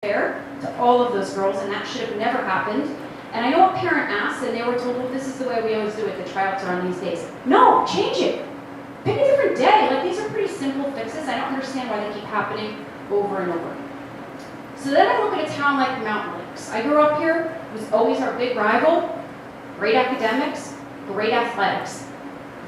fair to all of those girls, and that should have never happened. And I know a parent asked, and they were told, well, this is the way we always do it, the tryouts are on these days. No, change it. Pick a different day. Like, these are pretty simple fixes. I don't understand why they keep happening over and over. So then I look at a town like Mountain Lakes. I grew up here. It was always our big rival. Great academics, great athletics.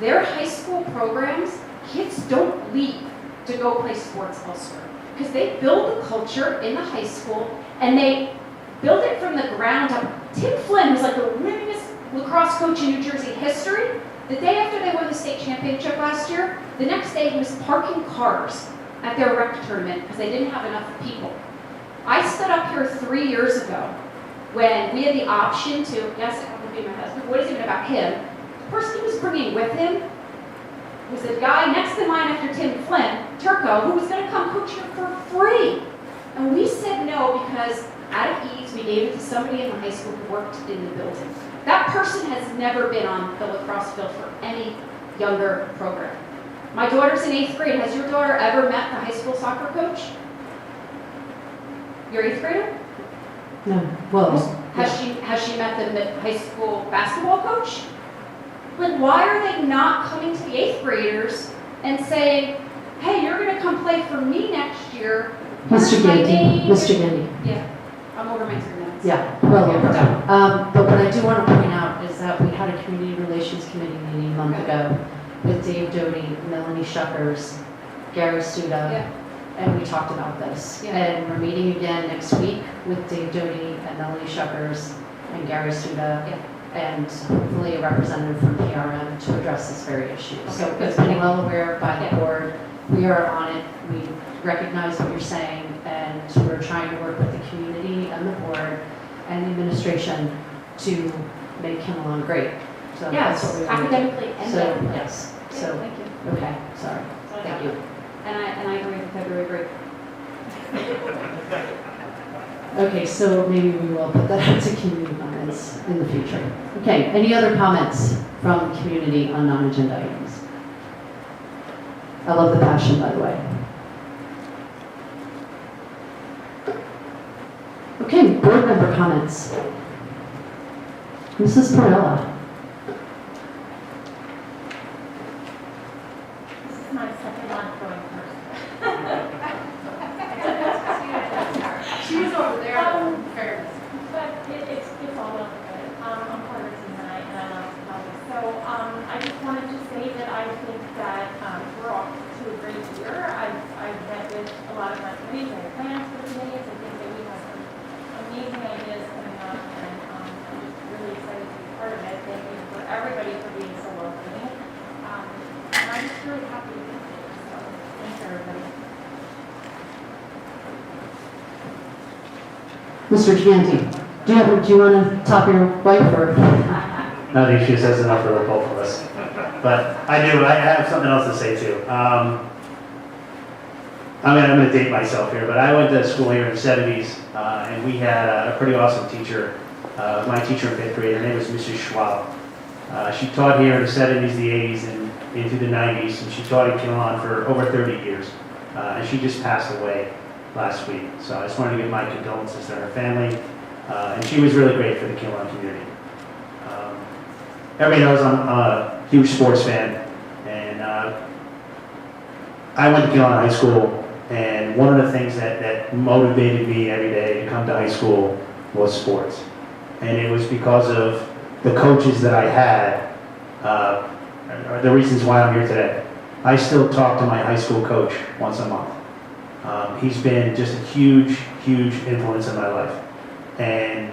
Their high school programs, kids don't leave to go play sports elsewhere, because they build the culture in the high school, and they build it from the ground up. Tim Flynn was like the winningest lacrosse coach in New Jersey history. The day after they won the state championship last year, the next day he was parking cars at their rec tournament because they didn't have enough people. I stood up here 3 years ago when we had the option to, yes, it would be my husband, what is it about him? The person he was bringing with him was a guy next in line after Tim Flynn, Turco, who was going to come coach here for free. And we said no because out of ease, we gave it to somebody in the high school who worked in the building. That person has never been on the lacrosse field for any younger program. My daughter's in 8th grade. Has your daughter ever met the high school soccer coach? Your 8th grader? No. Well, Has she met the high school basketball coach? Like, why are they not coming to the 8th graders and saying, hey, you're going to come play for me next year. Mr. Gandy. Mr. Gandy. Yeah, I'm over my 3 minutes. Yeah, well, we're done. But what I do want to point out is that we had a community relations committee meeting a month ago with Dave Doty, Melanie Shuckers, Gary Studa, and we talked about this. Yeah. And we're meeting again next week with Dave Doty and Melanie Shuckers and Gary Studa, and hopefully a representative from PRM to address this very issue. Okay, So good. it's been well aware by the Yeah. board. We are on it. We recognize what you're saying, and we're trying to work with the community and the board and the administration to make Kimelon great. So Yes, that's what we want to do. academically and So, ethically. yes, Yeah, so, thank you. okay, sorry, thank you. And I agree with February break. Okay, so maybe we will put that out to community comments in the future. Okay, any other comments from community on non-agenda items? I love the passion, by the way. Okay, board member comments. Mrs. Perella. This is my second one going first. She was over there, in fairness. But it's all well good. I'm part of the team tonight, and I love to help you. So I just wanted to say that I think that we're off to a great year. I've met with a lot of my committees, I have plans for the committees. I think that we have some amazing ideas coming up, and I'm just really excited to be part of it. Thank you for everybody for being so welcoming. And I'm just really happy to be here. So thanks, everybody. Mr. Chianti, do you want to top your wife or? I think she says enough for the both of us. But I have something else to say too. I'm going to date myself here, but I went to school here in the 70s, and we had a pretty awesome teacher. My teacher in 5th grade, her name was Mrs. Schwab. She taught here in the 70s, the 80s, and into the 90s, and she taught in Kimelon for over 30 years. And she just passed away last week. So I just wanted to give my condolences to her family. And she was really great for the Kimelon community. Everybody knows I'm a huge sports fan, and I went to Kimelon High School, and one of the things that motivated me every day to come to high school was sports. And it was because of the coaches that I had, are the reasons why I'm here today. I still talk to my high school coach once a month. He's been just a huge, huge influence in my life. And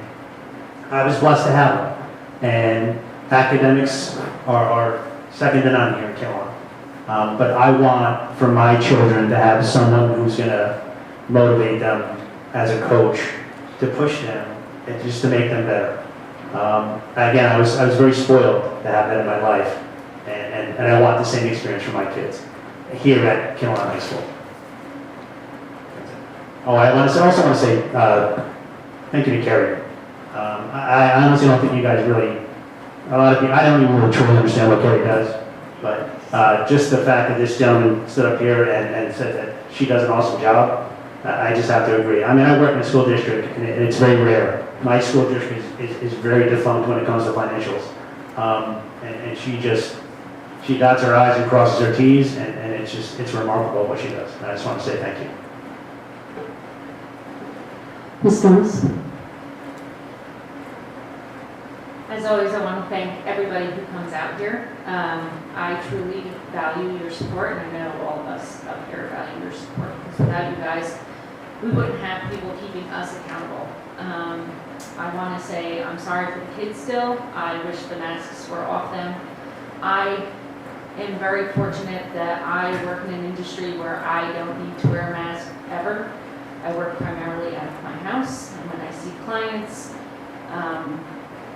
I was blessed to have him. And academics are second to none here in Kimelon. But I want for my children to have someone who's going to motivate them as a coach, to push them, and just to make them better. Again, I was very spoiled to have that in my life. And I want the same experience for my kids here at Kimelon High School. Oh, I also want to say thank you to Carrie. I honestly don't think you guys really, a lot of people, I don't even really truly understand what Carrie does, but just the fact that this gentleman stood up here and said that she does an awesome job, I just have to agree. I mean, I work in a school district, and it's very rare. My school district is very defunct when it comes to financials. And she dots her i's and crosses her t's, and it's remarkable what she does. And I just want to say thank you. Ms. Thomas? As always, I want to thank everybody who comes out here. I truly value your support, and I know all of us up here value your support, because without you guys, we wouldn't have people keeping us accountable. I want to say I'm sorry for the kids still. I wish the masks were off them. I am very fortunate that I work in an industry where I don't need to wear a mask ever. I work primarily out of my house, and when I see clients,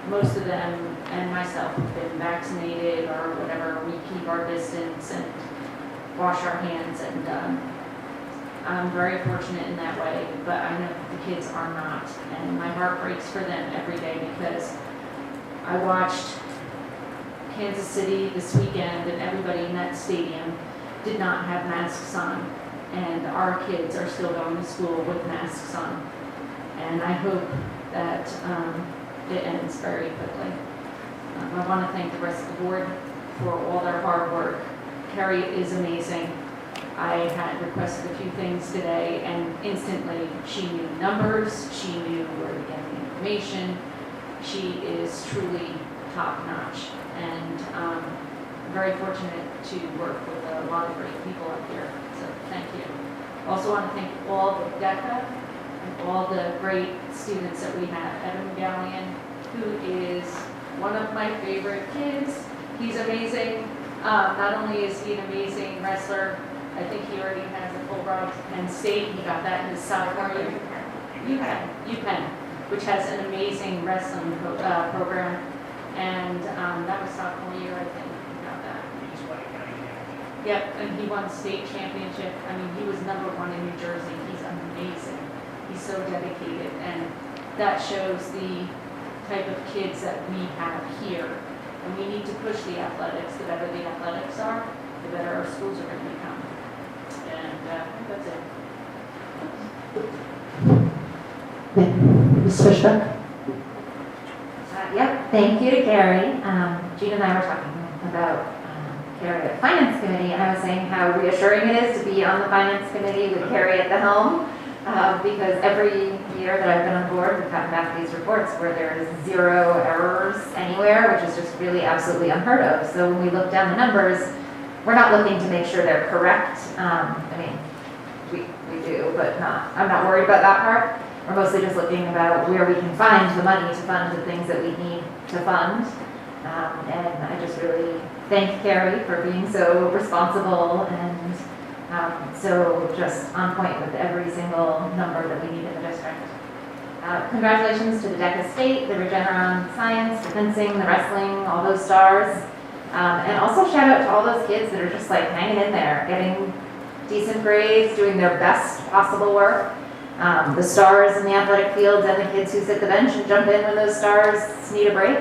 most of them and myself have been vaccinated or whatever. We keep our distance and wash our hands, and I'm very fortunate in that way, but I know the kids are not, and my heart breaks for them every day, because I watched Kansas City this weekend, and everybody in that stadium did not have masks on, and our kids are still going to school with masks on, and I hope that it ends very quickly. I want to thank the rest of the board for all their hard work. Carrie is amazing. I had requested a few things today, and instantly she knew numbers, she knew where to get the information. She is truly top-notch, and very fortunate to work with a lot of great people up here, so thank you. Also want to thank all the DECA and all the great students that we have. Evan Gallion, who is one of my favorite kids. He's amazing. Not only is he an amazing wrestler, I think he already has a full ride to Penn State. He got that in his sophomore year. UPenn, which has an amazing wrestling program. And that was sophomore year, I think, he got that. Yep, and he won state championship. I mean, he was #1 in New Jersey. He's amazing. He's so dedicated, and that shows the type of kids that we have here. And we need to push the athletics. The better the athletics are, the better our schools are going to become. And I think that's it. Ms. Fishbeck? Yep, thank you to Carrie. Gina and I were talking about Carrie at Finance Committee, and I was saying how reassuring it is to be on the Finance Committee with Carrie at the helm, because every year that I've been on board, we've gotten back these reports where there's 0 errors anywhere, which is just really absolutely unheard of. So when we look down the numbers, we're not looking to make sure they're correct. I mean, we do, but I'm not worried about that part. We're mostly just looking about where we can find the money to fund the things that we need to fund. And I just really thank Carrie for being so responsible and so just on point with every single number that we need in the district. Congratulations to the DECA State, the Regeneron Science, the fencing, the wrestling, all those stars. And also shout out to all those kids that are just like hanging in there, getting decent grades, doing their best possible work. The stars in the athletic fields and the kids who sit the bench and jump in when those stars need a break.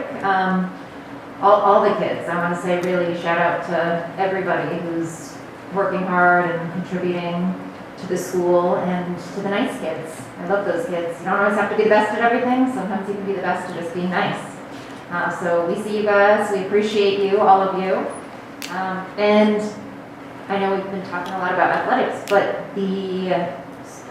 All the kids, I want to say really shout out to everybody who's working hard and contributing to the school and to the nice kids. I love those kids. You don't always have to be the best at everything. Sometimes you can be the best at just being nice. So we see you guys. We appreciate you, all of you. And I know we've been talking a lot about athletics, but the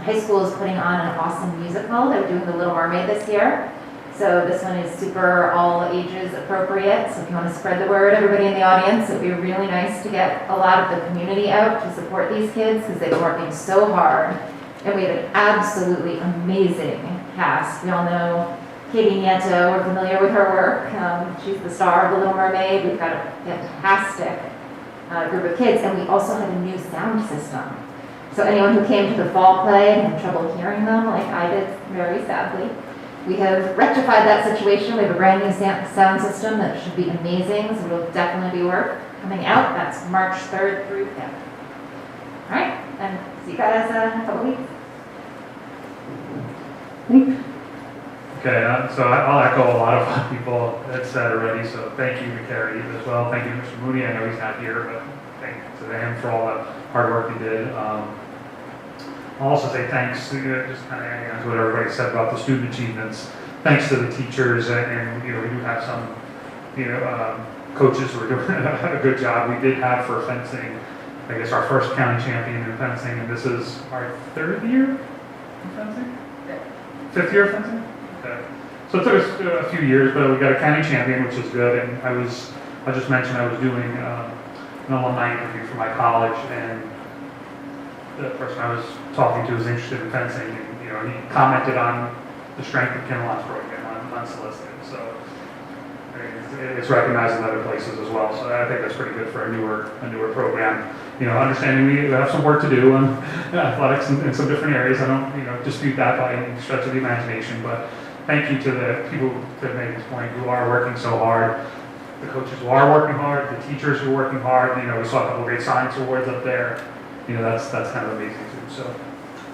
high school is putting on an awesome musical. They're doing The Little Mermaid this year. So this one is super all ages appropriate. So if you want to spread the word, everybody in the audience, it would be really nice to get a lot of the community out to support these kids because they've been working so hard. And we have an absolutely amazing cast. We all know Katie Nieto. We're familiar with her work. She's the star of The Little Mermaid. We've got a fantastic group of kids. And we also have a new sound system. So anyone who came to the fall play and had trouble hearing them, like I did very sadly, we have rectified that situation. We have a brand new sound system that should be amazing, so it'll definitely be worth coming out. That's March 3rd through 5th. All right, and see you guys in a couple weeks. Okay, so I'll echo a lot of what people have said already, so thank you to Carrie as well. Thank you to Mr. Mooney. I know he's not here, but thank you to him for all the hard work he did. I'll also say thanks, just kind of adding on to what everybody said about the student achievements. Thanks to the teachers and we do have some, coaches who are doing a good job. We did have for fencing, I guess, our first county champion in fencing, and this is our 3rd year in fencing? 5th year of fencing? Okay. So it took us a few years, but we got a county champion, which is good, and I just mentioned I was doing an alumni interview for my college, and the person I was talking to was interested in fencing, and he commented on the strength of Kinloch's program unsolicited. So I mean, it's recognized in other places as well. So I think that's pretty good for a newer program. Understanding we have some work to do on athletics in some different areas. I don't dispute that by any stretch of the imagination. But thank you to the people that made this point who are working so hard. The coaches who are working hard, the teachers who are working hard. We saw a couple of great science awards up there. That's kind of amazing too. So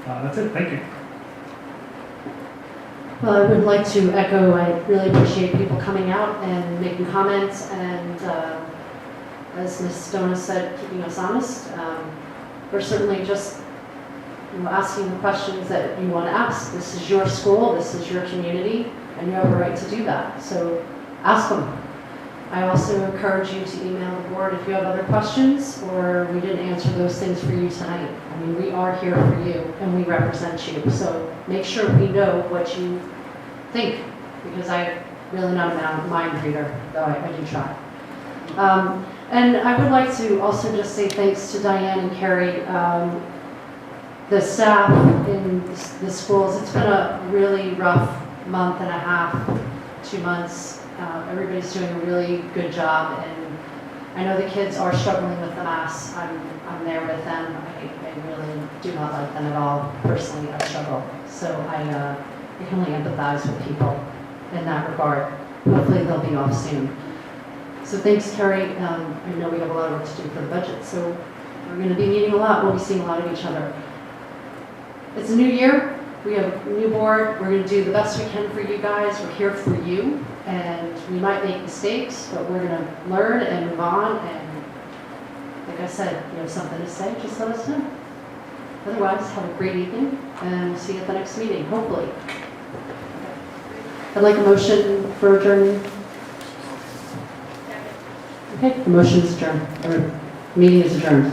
that's it. Thank you. Well, I would like to echo, I really appreciate people coming out and making comments and, as Ms. Stona said, keeping us honest. We're certainly just asking the questions that you want to ask. This is your school, this is your community, and you have a right to do that. So ask them. I also encourage you to email the board if you have other questions or we didn't answer those things for you tonight. I mean, we are here for you and we represent you. So make sure we know what you think, because I'm really not a mind reader, though I do try. And I would like to also just say thanks to Diane and Carrie, the staff in the schools. It's been a really rough month and a half, 2 months. Everybody's doing a really good job, and I know the kids are struggling with the masks. I'm there with them. I really do not like them at all. Personally, I struggle. So I can only empathize with people in that regard. Hopefully they'll be off soon. So thanks, Carrie. I know we have a lot of work to do for the budget, so we're going to be meeting a lot. We'll be seeing a lot of each other. It's a new year. We have a new board. We're going to do the best we can for you guys. We're here for you, and we might make mistakes, but we're going to learn and move on. And like I said, if you have something to say, just let us know. Otherwise, have a great evening, and we'll see you at the next meeting, hopefully. I'd like a motion for adjournment. Okay, the motion is adjourned. Or meeting is adjourned.